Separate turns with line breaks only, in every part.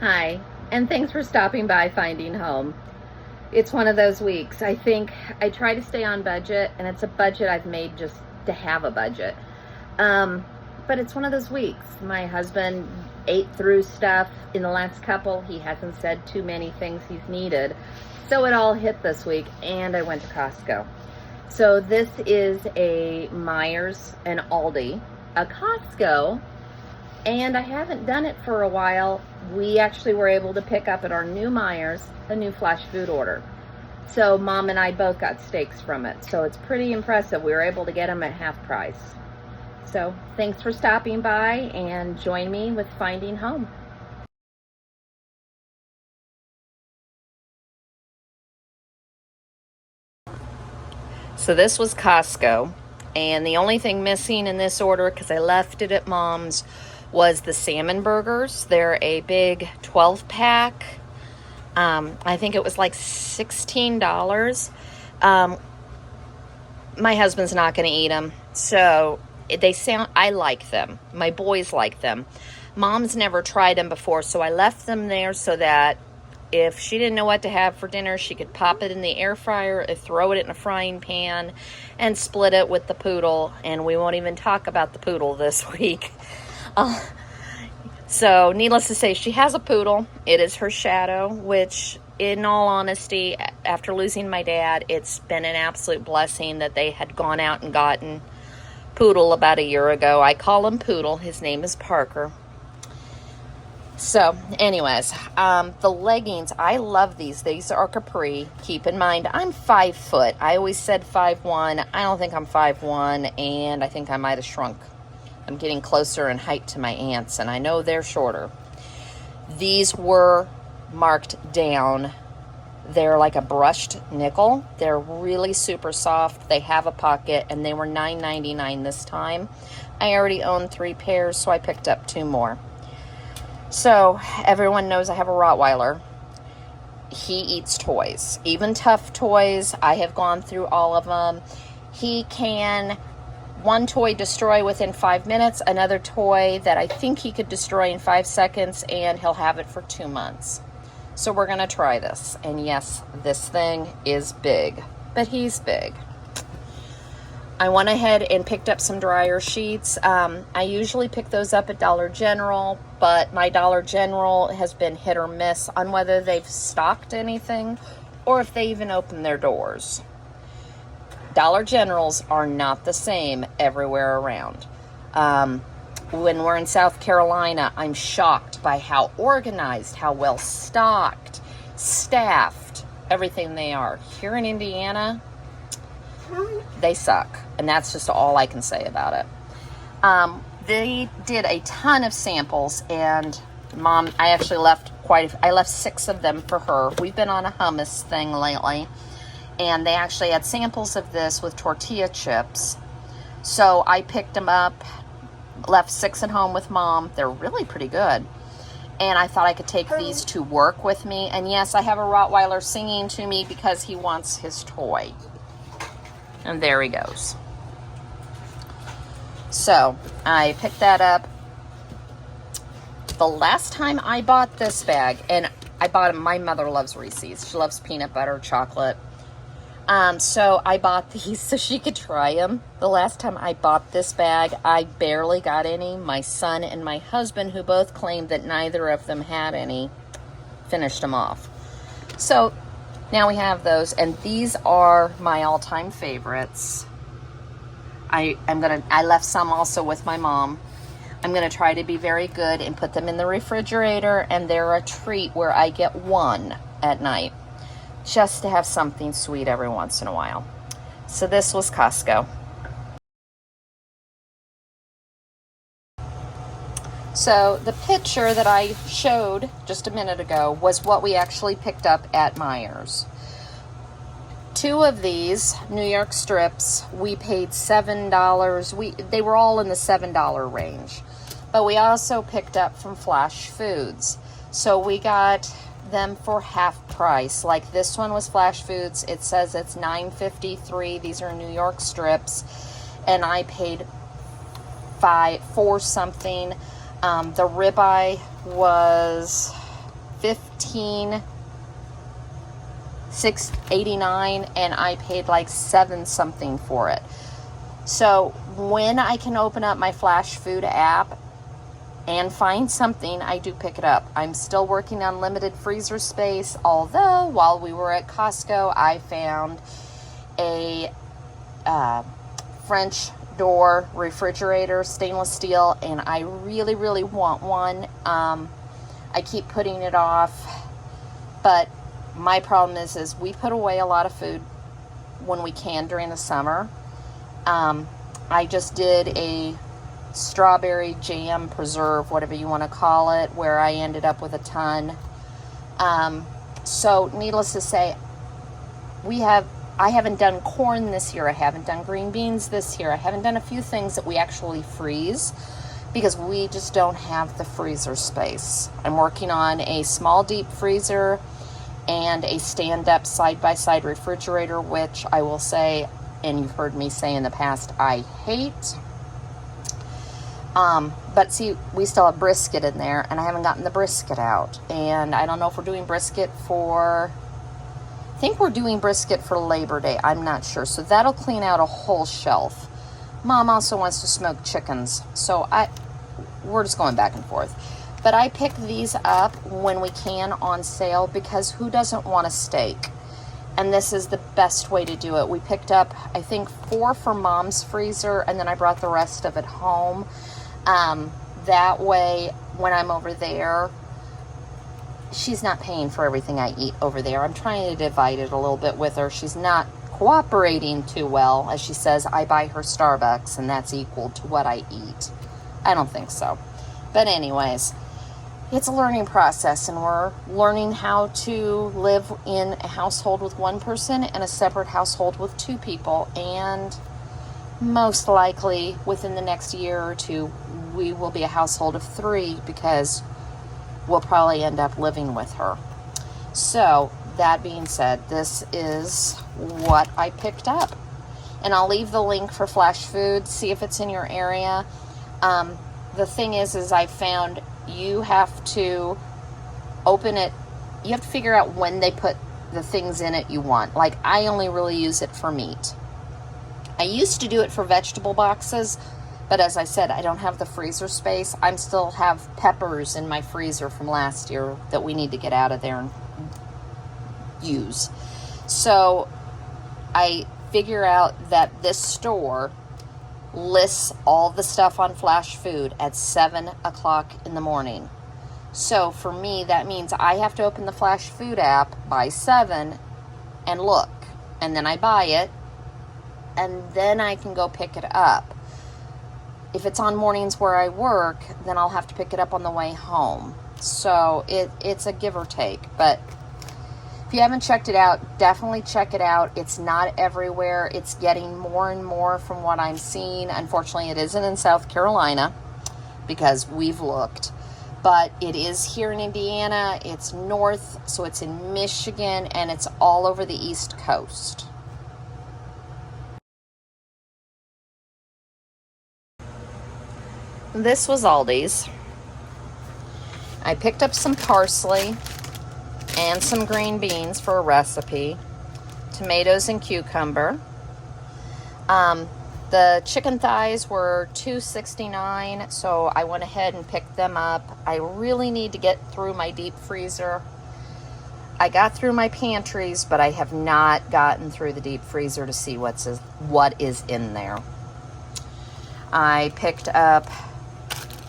Hi, and thanks for stopping by Finding Home. It's one of those weeks. I think I try to stay on budget, and it's a budget I've made just to have a budget. Um, but it's one of those weeks. My husband ate through stuff in the last couple. He hasn't said too many things he's needed. So it all hit this week, and I went to Costco. So this is a Meijers and ALDI, a Costco, and I haven't done it for a while. We actually were able to pick up at our new Meijer's a new flash food order. So Mom and I both got steaks from it. So it's pretty impressive. We were able to get them at half price. So thanks for stopping by and join me with Finding Home. So this was Costco, and the only thing missing in this order, because I left it at Mom's, was the salmon burgers. They're a big 12-pack. I think it was like $16. My husband's not going to eat them, so I like them. My boys like them. Mom's never tried them before, so I left them there so that if she didn't know what to have for dinner, she could pop it in the air fryer, or throw it in a frying pan, and split it with the poodle. And we won't even talk about the poodle this week. So needless to say, she has a poodle. It is her shadow, which in all honesty, after losing my dad, it's been an absolute blessing that they had gone out and gotten Poodle about a year ago. I call him Poodle. His name is Parker. So anyways, the leggings, I love these. These are capri. Keep in mind, I'm 5 foot. I always said 5'1". I don't think I'm 5'1", and I think I might have shrunk. I'm getting closer in height to my aunts, and I know they're shorter. These were marked down. They're like a brushed nickel. They're really super soft. They have a pocket, and they were $9.99 this time. I already own 3 pairs, so I picked up 2 more. So everyone knows I have a Rottweiler. He eats toys, even tough toys. I have gone through all of them. He can one toy destroy within 5 minutes, another toy that I think he could destroy in 5 seconds, and he'll have it for 2 months. So we're gonna try this. And yes, this thing is big, but he's big. I went ahead and picked up some dryer sheets. I usually pick those up at Dollar General, but my Dollar General has been hit or miss on whether they've stocked anything or if they even open their doors. Dollar Generals are not the same everywhere around. When we're in South Carolina, I'm shocked by how organized, how well stocked, staffed, everything they are. Here in Indiana, they suck, and that's just all I can say about it. They did a ton of samples, and Mom, I actually left I left 6 of them for her. We've been on a hummus thing lately, and they actually had samples of this with tortilla chips. So I picked them up, left 6 at home with Mom. They're really pretty good. And I thought I could take these to work with me. And yes, I have a Rottweiler singing to me because he wants his toy. And there he goes. So I picked that up. The last time I bought this bag, and I bought them, my mother loves Reese's. She loves peanut butter, chocolate. So I bought these so she could try them. The last time I bought this bag, I barely got any. My son and my husband, who both claimed that neither of them had any, finished them off. So now we have those, and these are my all-time favorites. I left some also with my mom. I'm gonna try to be very good and put them in the refrigerator, and they're a treat where I get one at night, just to have something sweet every once in a while. So this was Costco. So the picture that I showed just a minute ago was what we actually picked up at Meijer's. 2 of these New York strips, we paid $7. They were all in the $7 range. But we also picked up from Flash Foods. So we got them for half price. Like this one was Flash Foods. It says it's $9.53. These are New York strips. And I paid $4 something. The ribeye was $15,689, and I paid like $7 something for it. So when I can open up my Flash Food app and find something, I do pick it up. I'm still working on limited freezer space, although while we were at Costco, I found a French door refrigerator, stainless steel, and I really, really want one. I keep putting it off, but my problem is we put away a lot of food when we can during the summer. I just did a strawberry jam preserve, whatever you want to call it, where I ended up with a ton. So needless to say, I haven't done corn this year. I haven't done green beans this year. I haven't done a few things that we actually freeze because we just don't have the freezer space. I'm working on a small deep freezer and a stand-up side-by-side refrigerator, which I will say, and you've heard me say in the past, I hate. But see, we still have brisket in there, and I haven't gotten the brisket out. And I don't know if we're doing brisket for... I think we're doing brisket for Labor Day. I'm not sure. So that'll clean out a whole shelf. Mom also wants to smoke chickens. So we're just going back and forth. But I pick these up when we can on sale because who doesn't want a steak? And this is the best way to do it. We picked up, I think, 4 for Mom's freezer, and then I brought the rest of it home. That way, when I'm over there, she's not paying for everything I eat over there. I'm trying to divide it a little bit with her. She's not cooperating too well. As she says, I buy her Starbucks, and that's equal to what I eat. I don't think so. But anyways, it's a learning process, and we're learning how to live in a household with one person and a separate household with 2 people. And most likely, within the next year or 2, we will be a household of 3 because we'll probably end up living with her. So, that being said, this is what I picked up. And I'll leave the link for Flash Food, see if it's in your area. The thing is I found you have to open it, you have to figure out when they put the things in it you want. Like, I only really use it for meat. I used to do it for vegetable boxes, but as I said, I don't have the freezer space. I still have peppers in my freezer from last year that we need to get out of there and use. So I figure out that this store lists all the stuff on Flash Food at 7 o'clock in the morning. So for me, that means I have to open the Flash Food app by 7 and look. And then I buy it, and then I can go pick it up. If it's on mornings where I work, then I'll have to pick it up on the way home. So it's a give or take. But if you haven't checked it out, definitely check it out. It's not everywhere. It's getting more and more from what I'm seeing. Unfortunately, it isn't in South Carolina because we've looked. But it is here in Indiana. It's north, so it's in Michigan, and it's all over the East Coast. This was Aldi's. I picked up some parsley and some green beans for a recipe, tomatoes and cucumber. The chicken thighs were $2.69, so I went ahead and picked them up. I really need to get through my deep freezer. I got through my pantries, but I have not gotten through the deep freezer to see what is in there. I picked up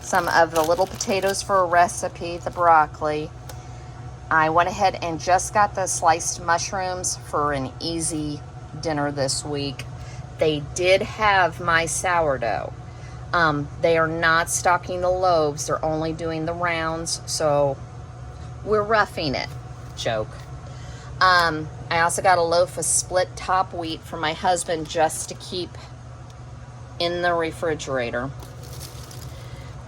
some of the little potatoes for a recipe, the broccoli. I went ahead and just got the sliced mushrooms for an easy dinner this week. They did have my sourdough. They are not stocking the loaves. They're only doing the rounds, so we're roughing it. Joke. I also got a loaf of split top wheat for my husband just to keep in the refrigerator.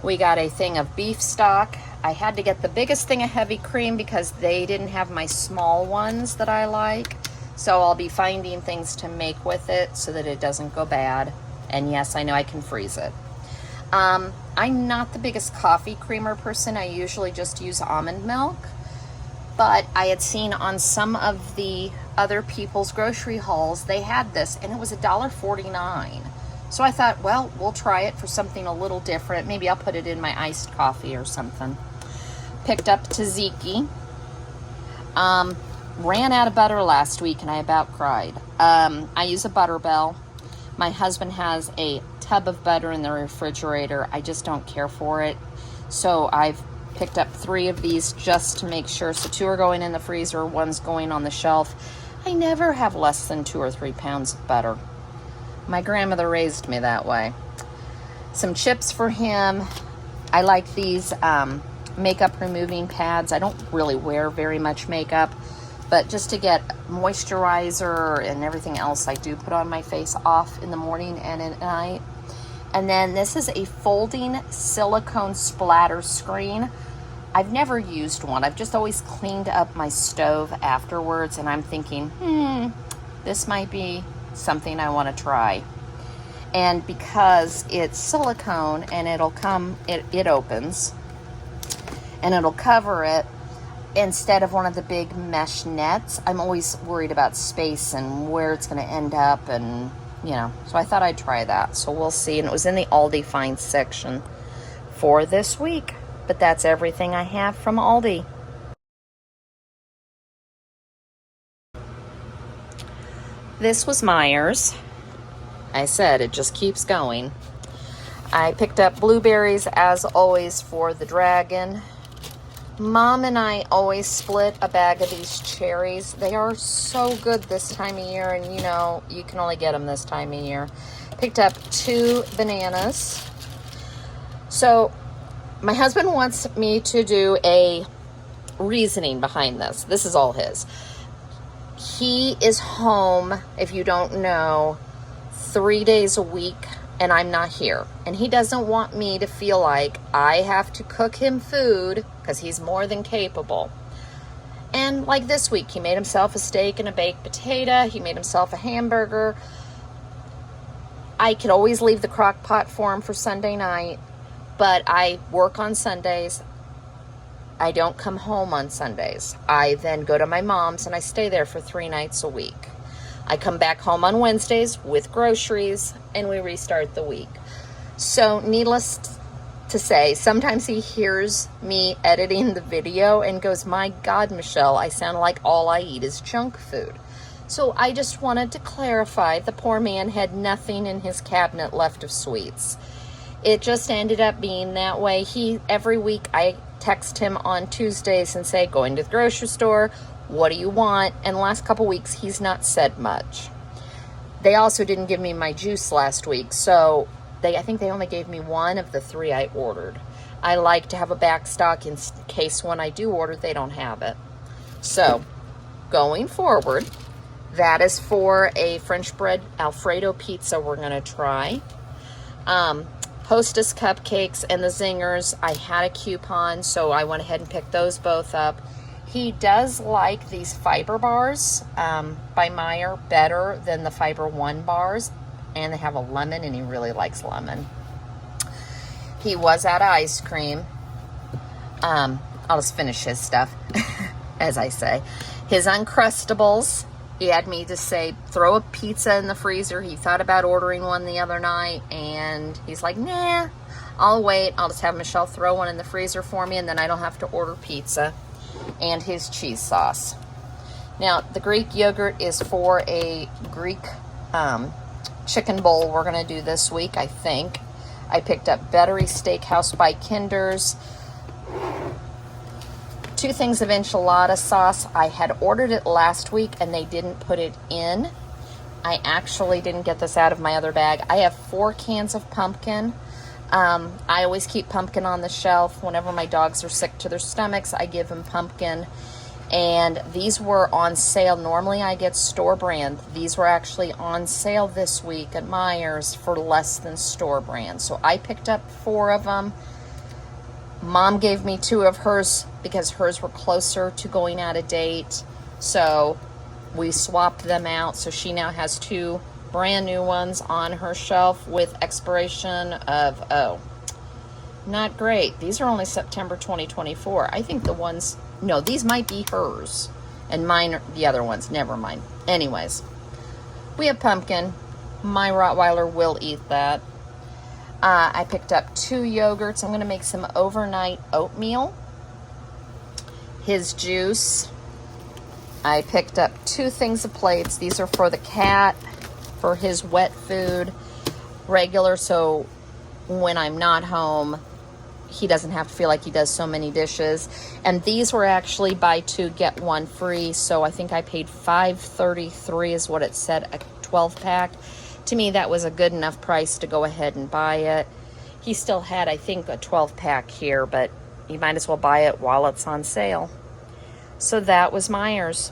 We got a thing of beef stock. I had to get the biggest thing of heavy cream because they didn't have my small ones that I like. So I'll be finding things to make with it so that it doesn't go bad. And yes, I know I can freeze it. I'm not the biggest coffee creamer person. I usually just use almond milk. But I had seen on some of the other people's grocery hauls, they had this, and it was $1.49. So I thought, well, we'll try it for something a little different. Maybe I'll put it in my iced coffee or something. Picked up tzatziki. Ran out of butter last week, and I about cried. I use a Butterbell. My husband has a tub of butter in the refrigerator. I just don't care for it. So I've picked up 3 of these just to make sure. So 2 are going in the freezer, 1's going on the shelf. I never have less than 2 or 3 pounds of butter. My grandmother raised me that way. Some chips for him. I like these makeup removing pads. I don't really wear very much makeup, but just to get moisturizer and everything else I do put on my face off in the morning and at night. And then this is a folding silicone splatter screen. I've never used one. I've just always cleaned up my stove afterwards, and I'm thinking, this might be something I want to try. And because it's silicone and it'll come, it opens and it'll cover it instead of one of the big mesh nets. I'm always worried about space and where it's going to end up, and so I thought I'd try that. So we'll see. And it was in the ALDI finds section for this week. But that's everything I have from ALDI. This was Meijer's. I said it just keeps going. I picked up blueberries as always for the dragon. Mom and I always split a bag of these cherries. They are so good this time of year, and you can only get them this time of year. Picked up 2 bananas. So my husband wants me to do a reasoning behind this. This is all his. He is home, if you don't know, 3 days a week, and I'm not here. And he doesn't want me to feel like I have to cook him food, because he's more than capable. And like this week, he made himself a steak and a baked potato. He made himself a hamburger. I could always leave the crock pot for him for Sunday night, but I work on Sundays. I don't come home on Sundays. I then go to my mom's and I stay there for 3 nights a week. I come back home on Wednesdays with groceries and we restart the week. So needless to say, sometimes he hears me editing the video and goes, "My God, Michelle, I sound like all I eat is junk food." So I just wanted to clarify, the poor man had nothing in his cabinet left of sweets. It just ended up being that way. Every week I text him on Tuesdays and say, "Going to the grocery store, what do you want?" And the last couple weeks he's not said much. They also didn't give me my juice last week, so I think they only gave me 1 of the 3 I ordered. I like to have a back stock in case when I do order they don't have it. So going forward, that is for a French bread Alfredo pizza we're going to try. Hostess cupcakes and the Zingers, I had a coupon, so I went ahead and picked those both up. He does like these fiber bars by Meijer better than the Fiber One bars, and they have a lemon, and he really likes lemon. He was out of ice cream. I'll just finish his stuff, as I say. His Uncrustables, he had me to say, throw a pizza in the freezer. He thought about ordering one the other night, and he's like, "Nah, I'll wait. I'll just have Michelle throw one in the freezer for me, and then I don't have to order pizza." And his cheese sauce. Now, the Greek yogurt is for a Greek chicken bowl we're going to do this week, I think. I picked up Bettery Steakhouse by Kinder's. 2 things of enchilada sauce. I had ordered it last week and they didn't put it in. I actually didn't get this out of my other bag. I have 4 cans of pumpkin. I always keep pumpkin on the shelf. Whenever my dogs are sick to their stomachs, I give them pumpkin. And these were on sale. Normally I get store brand. These were actually on sale this week at Meijer's for less than store brand. So I picked up 4 of them. Mom gave me 2 of hers because hers were closer to going out of date. So we swapped them out. So she now has 2 brand new ones on her shelf with expiration of, not great. These are only September 2024. I think the ones No, these might be hers. And mine are the other ones. Never mind. Anyways, we have pumpkin. My Rottweiler will eat that. I picked up 2 yogurts. I'm going to make some overnight oatmeal. His juice. I picked up 2 things of plates. These are for the cat, for his wet food, regular, so when I'm not home, he doesn't have to feel like he does so many dishes. And these were actually buy 2 get 1 free, so I think I paid $5.33 is what it said, a 12 pack. To me, that was a good enough price to go ahead and buy it. He still had, I think, a 12 pack here, but you might as well buy it while it's on sale. So that was Meijer's.